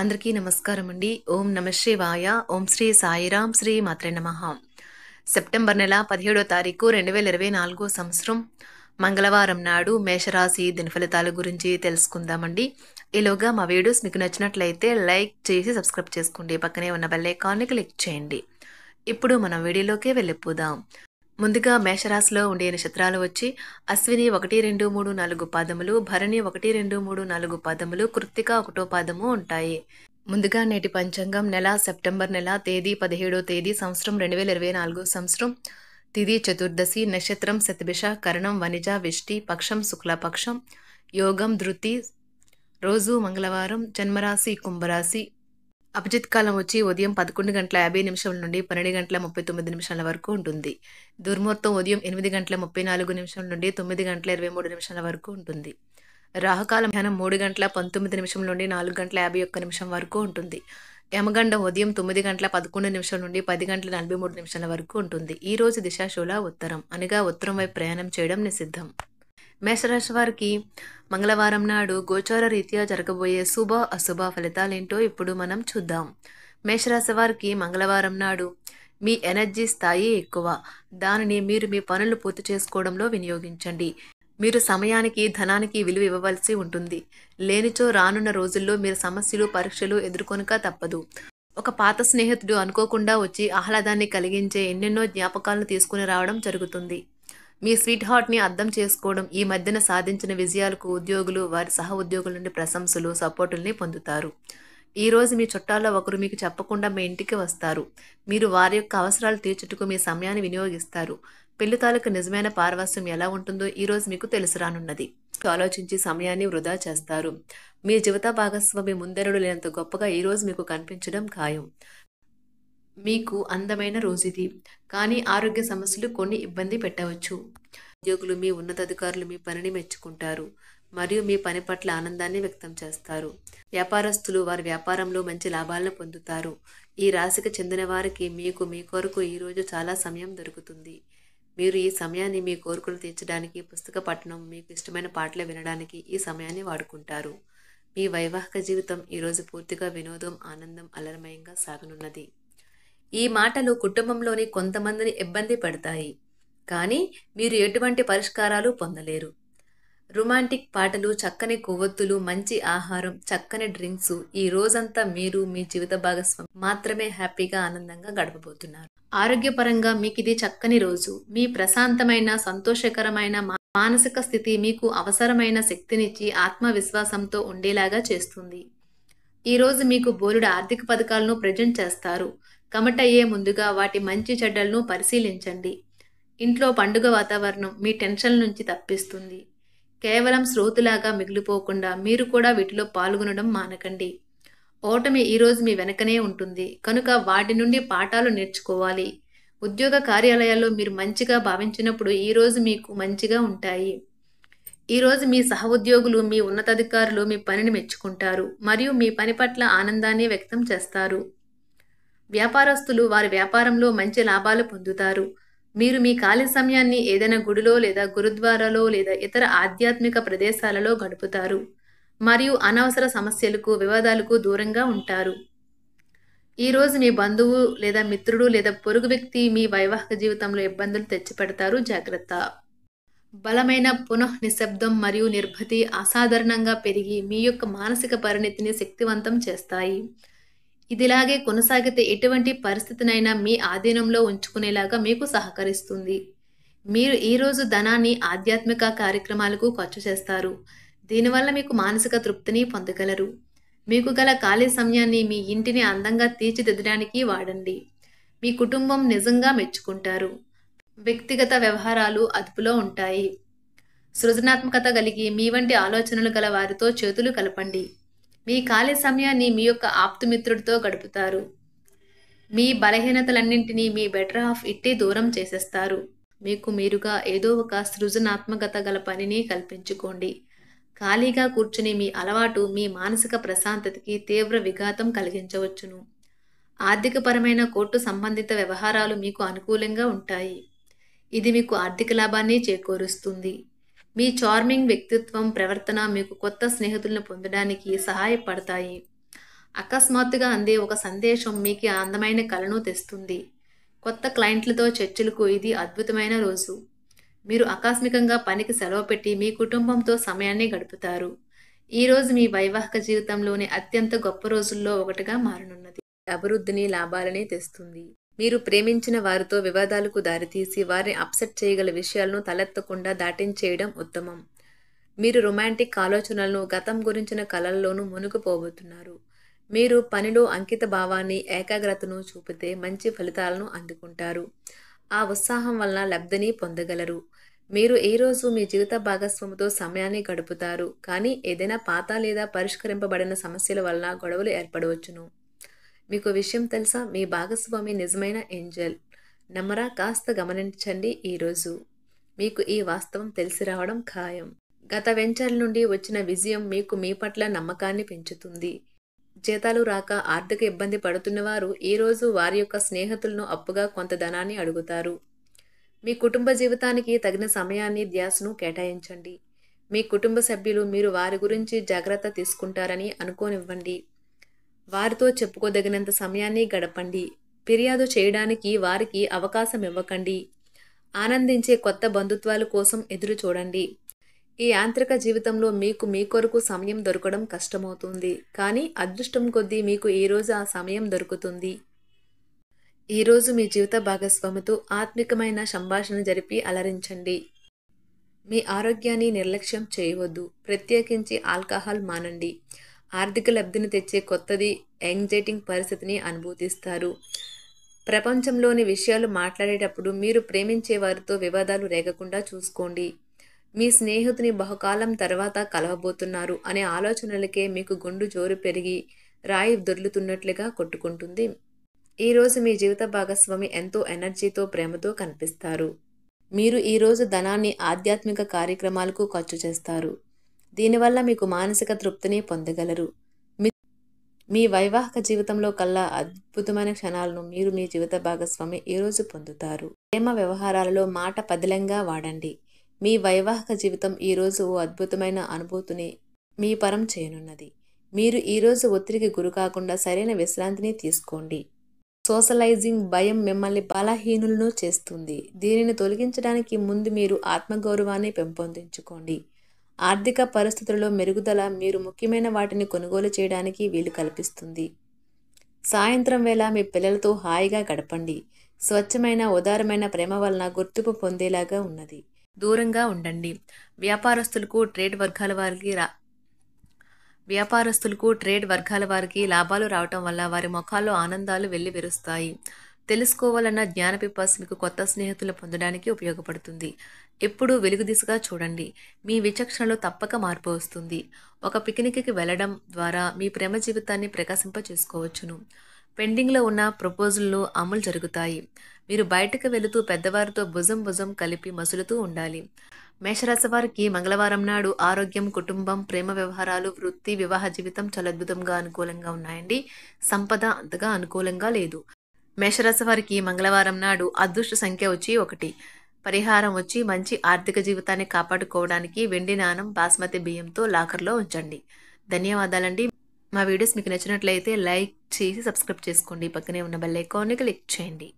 అందరికీ నమస్కారం అండి. ఓం నమ శివాయ. ఓం శ్రీ సాయిరాం శ్రీ మాత్రే నమః. సెప్టెంబర్ నెల 17వ తారీఖు 2024 సంవత్సరం మంగళవారం నాడు మేషరాశి దినఫలితాల గురించి తెలుసుకుందామండి. ఈలోగా మా వీడియోస్ మీకు నచ్చినట్లయితే లైక్ చేసి సబ్స్క్రైబ్ చేసుకోండి. పక్కనే ఉన్న బెల్ ఐకాన్ని క్లిక్ చేయండి. ఇప్పుడు మనం వీడియోలోకి వెళ్ళిపోదాం. ముందుగా మేషరాశిలో ఉండే నక్షత్రాలు వచ్చి అశ్విని 1, 2, 3, 4 పాదములు, భరణి 1, 2, 3, 4 పాదములు, కృత్తిక 1వ పాదము ఉంటాయి. ముందుగా నేటి పంచాంగం నెల సెప్టెంబర్ నెల తేదీ 17వ తేదీ సంవత్సరం 2024 సంవత్సరం తిథి చతుర్దశి, నక్షత్రం శతభిష, కరణం వనిజ, విష్టి, పక్షం శుక్లపక్షం, యోగం ధృతి, రోజు మంగళవారం, జన్మరాశి కుంభరాశి. అభిజిత్ కాలం వచ్చి ఉదయం 11:50 నుండి 12:39 వరకు ఉంటుంది. దుర్ముహూర్తం ఉదయం 8:34 నుండి 9:23 వరకు ఉంటుంది. రాహుకాలం మధ్యాహ్నం 3:19 నుండి 4:51 వరకు ఉంటుంది. యమగండం ఉదయం 9:11 నుండి 10:43 వరకు ఉంటుంది. ఈ రోజు దిశాశూల ఉత్తరం, అనగా ఉత్తరం వైపు ప్రయాణం చేయడం నిషిద్ధం. మేషరాశి వారికి మంగళవారం నాడు గోచార రీత్యా జరగబోయే శుభ అశుభ ఫలితాలేంటో ఇప్పుడు మనం చూద్దాం. మేషరాశి వారికి మంగళవారం నాడు మీ ఎనర్జీ స్థాయి ఎక్కువ. దానిని మీరు మీ పనులు పూర్తి చేసుకోవడంలో వినియోగించండి. మీరు సమయానికి ధనానికి విలువ ఇవ్వవలసి ఉంటుంది. లేనిచో రానున్న రోజుల్లో మీరు సమస్యలు పరీక్షలు ఎదుర్కొనక తప్పదు. ఒక పాత స్నేహితుడు అనుకోకుండా వచ్చి ఆహ్లాదాన్ని కలిగించే ఎన్నెన్నో జ్ఞాపకాలను తీసుకుని రావడం జరుగుతుంది. మీ స్వీట్ హార్ట్ని అర్థం చేసుకోవడం, ఈ మధ్యన సాధించిన విజయాలకు ఉద్యోగులు వారి సహ ఉద్యోగుల నుండి ప్రశంసలు సపోర్టుల్ని పొందుతారు. ఈ రోజు మీ చుట్టాల్లో ఒకరు మీకు చెప్పకుండా మీ ఇంటికి వస్తారు. మీరు వారి యొక్క అవసరాలు తీర్చుటకు మీ సమయాన్ని వినియోగిస్తారు. పెళ్లి తాలూకు నిజమైన పారవస్యం ఎలా ఉంటుందో ఈ రోజు మీకు తెలిసి రానున్నది. ఆలోచించి సమయాన్ని వృధా చేస్తారు. మీ జీవిత భాగస్వామి ముందెరడు లేనంత గొప్పగా ఈ రోజు మీకు కనిపించడం ఖాయం. మీకు అందమైన రోజుది, కానీ ఆరోగ్య సమస్యలు కొన్ని ఇబ్బంది పెట్టవచ్చు. ఉద్యోగులు మీ ఉన్నతాధికారులు మీ పనిని మెచ్చుకుంటారు మరియు మీ పని పట్ల ఆనందాన్ని వ్యక్తం చేస్తారు. వ్యాపారస్తులు వారి వ్యాపారంలో మంచి లాభాలను పొందుతారు. ఈ రాశికి చెందిన వారికి మీ కొరకు ఈరోజు చాలా సమయం దొరుకుతుంది. మీరు ఈ సమయాన్ని మీ కోరికలు తీర్చడానికి, పుస్తక పఠనం, మీకు ఇష్టమైన పాటలు వినడానికి ఈ సమయాన్ని వాడుకుంటారు. మీ వైవాహిక జీవితం ఈరోజు పూర్తిగా వినోదం, ఆనందం, అలరమయంగా సాగనున్నది. ఈ మాటలు కుటుంబంలోని కొంతమందిని ఇబ్బంది పెడతాయి, కానీ మీరు ఎటువంటి పరిష్కారాలు పొందలేరు. రొమాంటిక్ పాటలు, చక్కని కొవ్వొత్తులు, మంచి ఆహారం, చక్కని డ్రింక్స్, ఈ రోజంతా మీరు మీ జీవిత భాగస్వామి మాత్రమే హ్యాపీగా ఆనందంగా గడపబోతున్నారు. ఆరోగ్యపరంగా మీకు ఇది చక్కని రోజు. మీ ప్రశాంతమైన సంతోషకరమైన మానసిక స్థితి మీకు అవసరమైన శక్తినిచ్చి ఆత్మవిశ్వాసంతో ఉండేలాగా చేస్తుంది. ఈరోజు మీకు బోలెడు ఆర్థిక పథకాలను ప్రజెంట్ చేస్తారు. కమిటయ్యే ముందుగా వాటి మంచి చెడ్డలను పరిశీలించండి. ఇంట్లో పండుగ వాతావరణం మీ టెన్షన్ నుంచి తప్పిస్తుంది. కేవలం శ్రోతులాగా మిగిలిపోకుండా మీరు కూడా వీటిలో పాల్గొనడం మానకండి. ఓటమి ఈరోజు మీ వెనకనే ఉంటుంది, కనుక వాటి నుండి పాఠాలు నేర్చుకోవాలి. ఉద్యోగ కార్యాలయాల్లో మీరు మంచిగా భావించినప్పుడు ఈరోజు మీకు మంచిగా ఉంటాయి. ఈరోజు మీ సహ ఉద్యోగులు, మీ ఉన్నతాధికారులు మీ పనిని మెచ్చుకుంటారు మరియు మీ పని పట్ల ఆనందాన్ని వ్యక్తం చేస్తారు. వ్యాపారస్తులు వారి వ్యాపారంలో మంచి లాభాలు పొందుతారు. మీరు మీ ఖాళీ సమయాన్ని ఏదైనా గుడిలో లేదా గురుద్వారాలో లేదా ఇతర ఆధ్యాత్మిక ప్రదేశాలలో గడుపుతారు మరియు అనవసర సమస్యలకు, వివాదాలకు దూరంగా ఉంటారు. ఈరోజు మీ బంధువు లేదా మిత్రుడు లేదా పొరుగు వ్యక్తి మీ వైవాహిక జీవితంలో ఇబ్బందులు తెచ్చిపెడతారు, జాగ్రత్త. బలమైన నిశ్శబ్దం మరియు నిర్భతి అసాధారణంగా పెరిగి మీ యొక్క మానసిక పరిణతిని శక్తివంతం చేస్తాయి. ఇదిలాగే కొనసాగితే ఎటువంటి పరిస్థితినైనా మీ ఆధీనంలో ఉంచుకునేలాగా మీకు సహకరిస్తుంది. మీరు ఈరోజు ధనాన్ని ఆధ్యాత్మిక కార్యక్రమాలకు ఖర్చు చేస్తారు. దీనివల్ల మీకు మానసిక తృప్తిని పొందగలరు. మీకు గల ఖాళీ సమయాన్ని మీ ఇంటిని అందంగా తీర్చిదిద్దడానికి వాడండి. మీ కుటుంబం నిజంగా మెచ్చుకుంటారు. వ్యక్తిగత వ్యవహారాలు అదుపులో ఉంటాయి. సృజనాత్మకత కలిగి మీ వంటి ఆలోచనలు గల వారితో చేతులు కలపండి. మీ ఖాళీ సమయాన్ని మీ యొక్క ఆప్తుమిత్రుడితో గడుపుతారు. మీ బలహీనతలన్నింటినీ మీ బెటర్ హాఫ్ ఇట్టే దూరం చేసేస్తారు. మీకు మీరుగా ఏదో ఒక సృజనాత్మకత గల పనిని కల్పించుకోండి. ఖాళీగా కూర్చుని మీ అలవాటు మీ మానసిక ప్రశాంతతకి తీవ్ర విఘాతం కలిగించవచ్చును. ఆర్థికపరమైన కోర్టు సంబంధిత వ్యవహారాలు మీకు అనుకూలంగా ఉంటాయి. ఇది మీకు ఆర్థిక లాభాన్ని చేకూరుస్తుంది. మీ చార్మింగ్ వ్యక్తిత్వం, ప్రవర్తన మీకు కొత్త స్నేహితులను పొందడానికి సహాయపడతాయి. అకస్మాత్తుగా అందే ఒక సందేశం మీకు అందమైన కలను తెస్తుంది. కొత్త క్లయింట్లతో చర్చలకు ఇది అద్భుతమైన రోజు. మీరు ఆకస్మికంగా పనికి సెలవు పెట్టి మీ కుటుంబంతో సమయాన్ని గడుపుతారు. ఈ రోజు మీ వైవాహిక జీవితంలోని అత్యంత గొప్ప రోజుల్లో ఒకటిగా మారనున్నది. అభివృద్ధిని, లాభాలని తెస్తుంది. మీరు ప్రేమించిన వారితో వివాదాలకు దారితీసి వారిని అప్సెట్ చేయగల విషయాలను తలెత్తకుండా దాటించేయడం ఉత్తమం. మీరు రొమాంటిక్ ఆలోచనలను, గతం గురించిన కలల్లోనూ మునిగిపోబోతున్నారు. మీరు పనిలో అంకిత భావాన్ని, ఏకాగ్రతను చూపితే మంచి ఫలితాలను అందుకుంటారు. ఆ ఉత్సాహం వలన లబ్ధిని పొందగలరు. మీరు ఈ రోజు మీ జీవిత భాగస్వామితో సమయాన్ని గడుపుతారు. కానీ ఏదైనా పాత లేదా పరిష్కరింపబడిన సమస్యల వలన గొడవలు ఏర్పడవచ్చును. మీకు విషయం తెలుసా? మీ భాగస్వామి నిజమైన ఏంజెల్. నమ్మరా? కాస్త గమనించండి. ఈరోజు మీకు ఈ వాస్తవం తెలిసి రావడం ఖాయం. గత వెంచర్ల నుండి వచ్చిన విజయం మీకు మీ పట్ల నమ్మకాన్ని పెంచుతుంది. జీతాలు రాక ఆర్థిక ఇబ్బంది పడుతున్నవారు ఈరోజు వారి యొక్క స్నేహితులను అప్పుగా కొంత ధనాన్ని అడుగుతారు. మీ కుటుంబ జీవితానికి తగిన సమయాన్ని, ధ్యాసను కేటాయించండి. మీ కుటుంబ సభ్యులు మీరు వారి గురించి జాగ్రత్త తీసుకుంటారని అనుకోనివ్వండి. వారితో చెప్పుకోదగినంత సమయాన్ని గడపండి. ఫిర్యాదు చేయడానికి వారికి అవకాశం ఇవ్వకండి. ఆనందించే కొత్త బంధుత్వాల కోసం ఎదురు చూడండి. ఈ యాంత్రిక జీవితంలో మీకు మీ కొరకు సమయం దొరకడం కష్టమవుతుంది. కానీ అదృష్టం కొద్దీ మీకు ఈరోజు ఆ సమయం దొరుకుతుంది. ఈరోజు మీ జీవిత భాగస్వామితో ఆత్మికమైన సంభాషణ జరిపి అలరించండి. మీ ఆరోగ్యాన్ని నిర్లక్ష్యం చేయవద్దు. ప్రత్యేకించి ఆల్కహాల్ మానండి. ఆర్థిక లబ్ధిని తెచ్చే కొత్తది యాంగ్జైటింగ్ పరిస్థితిని అనుభూతిస్తారు. ప్రపంచంలోని విషయాలు మాట్లాడేటప్పుడు మీరు ప్రేమించే వారితో వివాదాలు రేగకుండా చూసుకోండి. మీ స్నేహితుని బహుకాలం తర్వాత కలవబోతున్నారు అనే ఆలోచనలకే మీకు గుండు జోరు పెరిగి రాయి దొర్లుతున్నట్లుగా కొట్టుకుంటుంది. ఈరోజు మీ జీవిత భాగస్వామి ఎంతో ఎనర్జీతో, ప్రేమతో కనిపిస్తారు. మీరు ఈరోజు ధనాన్ని ఆధ్యాత్మిక కార్యక్రమాలకు ఖర్చు చేస్తారు. దీనివల్ల మీకు మానసిక తృప్తిని పొందగలరు. మీ వైవాహిక జీవితంలో కల్లా అద్భుతమైన క్షణాలను మీరు మీ జీవిత భాగస్వామి ఈరోజు పొందుతారు. ప్రేమ వ్యవహారాలలో మాట పదిలంగా వాడండి. మీ వైవాహిక జీవితం ఈరోజు ఓ అద్భుతమైన అనుభూతిని మీ పరం చేయనున్నది. మీరు ఈరోజు ఒత్తిడికి గురి కాకుండా సరైన విశ్రాంతిని తీసుకోండి. సోషలైజింగ్ భయం మిమ్మల్ని బలహీనులను చేస్తుంది. దీనిని తొలగించడానికి ముందు మీరు ఆత్మగౌరవాన్ని పెంపొందించుకోండి. ఆర్థిక పరిస్థితులలో మెరుగుదల మీరు ముఖ్యమైన వాటిని కొనుగోలు చేయడానికి వీలు కల్పిస్తుంది. సాయంత్రం వేళ మీ పిల్లలతో హాయిగా గడపండి. స్వచ్ఛమైన, ఉదారమైన ప్రేమ వలన గుర్తింపు పొందేలాగా ఉన్నది. దూరంగా ఉండండి. వ్యాపారస్తులకు, ట్రేడ్ వర్గాల వారికి లాభాలు రావటం వల్ల వారి ముఖాల్లో ఆనందాలు వెళ్లి విరుస్తాయి. తెలుసుకోవాలన్న జ్ఞాన పిపాస మీకు కొత్త స్నేహితులు పొందడానికి ఉపయోగపడుతుంది. ఎప్పుడూ వెలుగు దిశగా చూడండి. మీ విచక్షణలో తప్పక మార్పు వస్తుంది. ఒక పిక్నిక్కి వెళ్లడం ద్వారా మీ ప్రేమ జీవితాన్ని ప్రకాశింప చేసుకోవచ్చును. పెండింగ్లో ఉన్న ప్రపోజల్లు అమలు జరుగుతాయి. మీరు బయటకు వెళుతూ పెద్దవారితో భుజం కలిపి మసులుతూ ఉండాలి. మేషరాశి వారికి మంగళవారం నాడు ఆరోగ్యం, కుటుంబం, ప్రేమ వ్యవహారాలు, వృత్తి, వివాహ జీవితం చాలా అద్భుతంగా అనుకూలంగా ఉన్నాయండి. సంపద అంతగా అనుకూలంగా లేదు. మేషరాశి వారికి మంగళవారం నాడు అదృష్ట సంఖ్య వచ్చి 1. పరిహారం వచ్చి మంచి ఆర్థిక జీవితాన్ని కాపాడుకోవడానికి వెండి నాణం, బాస్మతి బియ్యంతో లాకర్లో ఉంచండి. ధన్యవాదాలండి. మా వీడియోస్ మీకు నచ్చినట్లయితే లైక్ చేసి సబ్స్క్రైబ్ చేసుకోండి. పక్కనే ఉన్న బెల్ ఐకాన్ని క్లిక్ చేయండి.